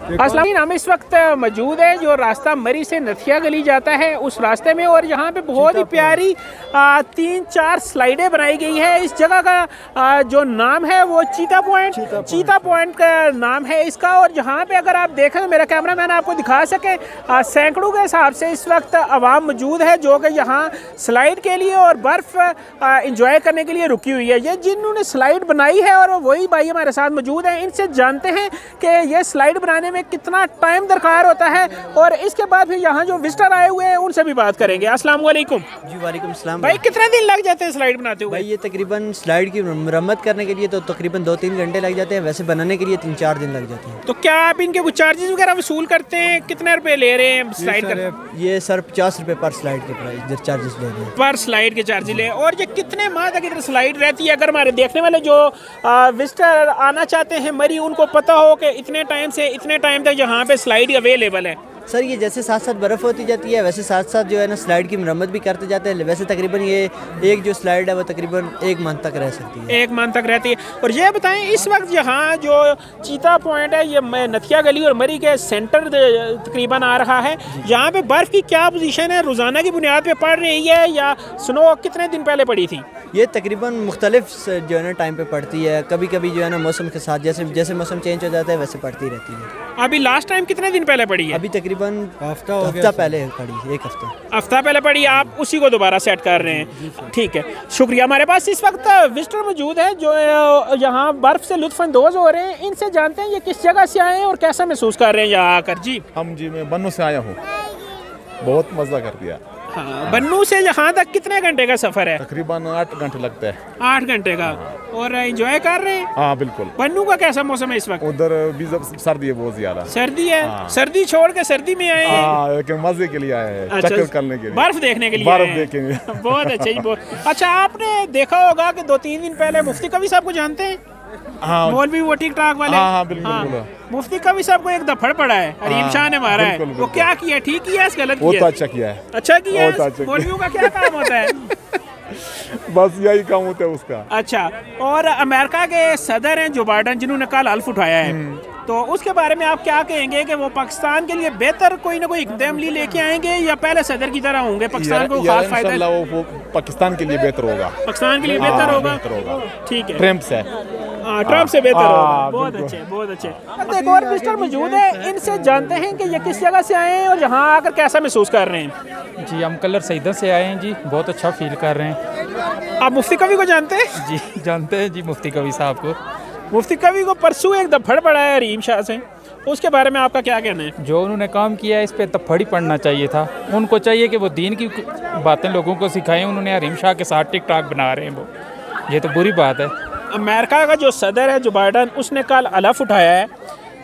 अस्सलाम, हम इस वक्त मौजूद है जो रास्ता मरी से नथिया गली जाता है उस रास्ते में, और यहाँ पे बहुत ही प्यारी 3-4 स्लाइडें बनाई गई है। इस जगह का जो नाम है वो चीता पॉइंट का नाम है इसका। और यहाँ पे अगर आप देखें तो मेरा कैमरा मैन आपको दिखा सके, सैकड़ों के हिसाब से इस वक्त आवाम मौजूद है जो कि यहाँ स्लाइड के लिए और बर्फ़ इंजॉय करने के लिए रुकी हुई है। ये जिन्होंने स्लाइड बनाई है और वही भाई हमारे साथ मौजूद हैं, इनसे जानते हैं कि ये स्लाइड बनाने में कितना टाइम दरकार होता है, और इसके बाद फिर यहाँ जो विजिटर आए हुए हैं उनसे भी बात करेंगे। अस्सलाम वालेकुम। जी वालेकुम सलाम। भाई कितने दिन लग जाते हैं स्लाइड बनाते हुए? भाई ये तकरीबन स्लाइड की मरम्मत करने के लिए तो तकरीबन 2-3 घंटे लग जाते हैं, वैसे बनाने के लिए 3-4 दिन लग जाते हैं। तो क्या आप इनके कुछ चार्जेस वगैरह वसूल करते हैं? कितने रुपए ले रहे हैं स्लाइड कर? ये सर 50 रुपये पर स्लाइड के प्राइस चार्जेस ले रहे हैं, पर स्लाइड के चार्जेस ले। और ये कितने माह तक इधर स्लाइड रहती है? अगर हमारे देखने वाले जो विजिटर आना चाहते हैं मरी, उनको पता हो कि इतने टाइम से इतने टाइम तक यहाँ पे स्लाइड अवेलेबल है। सर ये जैसे साथ साथ बर्फ़ होती जाती है वैसे साथ साथ जो है ना स्लाइड की मरम्मत भी करते जाते हैं। वैसे तकरीबन ये एक जो स्लाइड है वो तकरीबन 1 मंथ तक रह सकती है। 1 मंथ तक रहती है। और ये बताएं, इस वक्त यहाँ जो चीता पॉइंट है ये नथिया गली और मरी के सेंटर तकरीबन आ रहा है। यहाँ पे बर्फ़ की क्या पोजीशन है? रोज़ाना की बुनियाद पे पड़ रही है या स्नो कितने दिन पहले पड़ी थी? ये तकरीबन मुख्तलिफ जो है ना टाइम पे पड़ती है, कभी कभी जो है ना मौसम के साथ जैसे जैसे मौसम चेंज हो जाता है वैसे पड़ती रहती है। अभी लास्ट टाइम कितने दिन पहले पड़ी है? अभी तकरीबन हफ्ता पहले पड़ी, 1 हफ्ता पहले पड़ी। आप उसी को दोबारा सेट कर रहे हैं? ठीक है, शुक्रिया। हमारे पास इस वक्त विजिटर मौजूद है जो यहाँ बर्फ़ से लुत्फ़अंदोज़ हो रहे हैं। इनसे जानते हैं ये किस जगह से आए हैं और कैसा महसूस कर रहे हैं यहाँ आकर। जी मैं बन्नू से आया हूँ, बहुत मज़ा कर दिया। हाँ, बन्नू से यहाँ तक कितने घंटे का सफ़र है? तकरीबन 8 घंटे लगते हैं। 8 घंटे का। और एंजॉय कर रहे हैं? हाँ बिल्कुल। बन्नू का कैसा मौसम है इस वक्त? उधर भी सर्दी है, बहुत ज्यादा सर्दी है। हाँ। सर्दी छोड़ के सर्दी में आए हैं? लेकिन मजे के लिए आए हैं, अच्छा, चक्कर करने के लिए, बर्फ देखने के लिए, बर्फ देखेंगे। बहुत अच्छा जी, बहुत अच्छा। आपने देखा होगा कि 2-3 दिन पहले मुफ्ती कवी साहब को जानते हैं? हाँ, मौलवी वो टिक टाक वाले। हाँ, बिल्कुल। मुफ्ती कवी साहब को एक दफड़ पड़ा है, अरीम शाह ने मारा है। वो क्या किया? ठीक किया, गलत किया? वो तो अच्छा किया है। अच्छा किया। मौलवियों का क्या काम होता है? बस यही काम होता है उसका। अच्छा। और अमेरिका के सदर हैं जो बाइडेन, जिन्होंने कल हल्फ उठाया है, तो उसके बारे में आप क्या कहेंगे कि वो पाकिस्तान के लिए बेहतर कोई ना कोई इक़दाम लेके आएंगे या पहले सदर की तरह होंगे? पाकिस्तान को खास फायदा? वो पाकिस्तान के लिए बेहतर होगा। पाकिस्तान के लिए बेहतर होगा। ठीक है, ट्रम्प से ट्रम्प से बेहतर होगा। बहुत अच्छे, बहुत अच्छे। अब एक और विजिटर मौजूद है, इनसे जानते हैं कि ये किस जगह से आए हैं और यहाँ आकर कैसा महसूस कर रहे हैं। जी हम कलर सईदा से आए हैं जी, बहुत अच्छा फील कर रहे हैं। आप मुफ्ती कवी को जानते हैं? जी जानते हैं जी, मुफ्ती कवी साहब को। मुफ्ती कवी को परसों एक दफड़ पड़ा है अरीम शाह से, उसके बारे में आपका क्या कहना है? जो उन्होंने काम किया है इस पे दफड़ ही पड़ना चाहिए था। उनको चाहिए कि वो दीन की बातें लोगों को सिखाएं। उन्होंने अरीम शाह के साथ टिक टाक बना रहे हैं, वो ये तो बुरी बात है। अमेरिका का जो सदर है जो बाइडेन, उसने कल हल्फ उठाया है,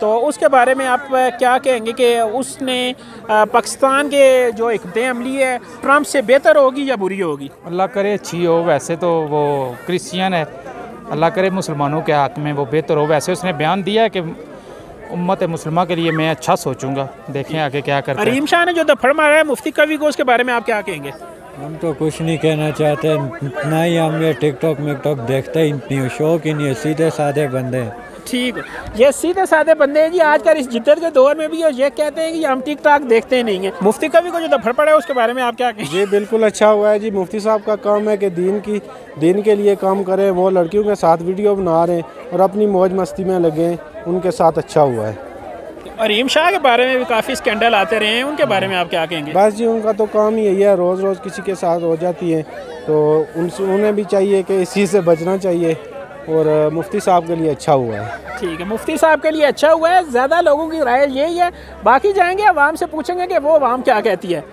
तो उसके बारे में आप क्या कहेंगे कि उसने पाकिस्तान के जो इक़दाम अमली है ट्रम्प से बेहतर होगी या बुरी होगी? अल्लाह करे अच्छी हो। वैसे तो वो क्रिश्चियन है, अल्लाह करे मुसलमानों के हक़ में वो बेहतर हो। वैसे उसने बयान दिया है कि उम्मत मुसलमान के लिए मैं अच्छा सोचूंगा, देखें आगे क्या करते हैं। अरीम शाह ने जो दफड़ मारा है मुफ्ती कवी को, उसके बारे में आप क्या कहेंगे? हम तो कुछ नहीं कहना चाहते, ना ही हम ये टिकटॉक मिकटॉक देखते ही नहीं, शौक ही नहीं है, सीधे साधे बंदे हैं। ठीक है, ये सीधे साधे बंदे हैं जी। आजकल इस जिद्दत के दौर में भी ये कहते हैं कि हम टिक टाक देखते नहीं हैं। मुफ्ती कवी को जो दफड़ पड़ा है उसके बारे में आप क्या कहेंगे? जी बिल्कुल अच्छा हुआ है जी। मुफ्ती साहब का काम है कि दीन के लिए काम करें। वो लड़कियों के साथ वीडियो बना रहे हैं और अपनी मौज मस्ती में लगे, उनके साथ अच्छा हुआ है। अरीम शाह के बारे में भी काफ़ी स्कैंडल आते रहे हैं, उनके बारे में आप क्या कहेंगे? बस जी उनका तो काम ही यही है, रोज़ रोज़ किसी के साथ हो जाती है, तो उन्हें भी चाहिए कि इस चीज़ से बचना चाहिए। और मुफ्ती साहब के लिए अच्छा हुआ है। ठीक है, मुफ्ती साहब के लिए अच्छा हुआ है। ज़्यादा लोगों की राय यही है, बाकी जाएंगे आवाम से पूछेंगे कि वो आवाम क्या कहती है।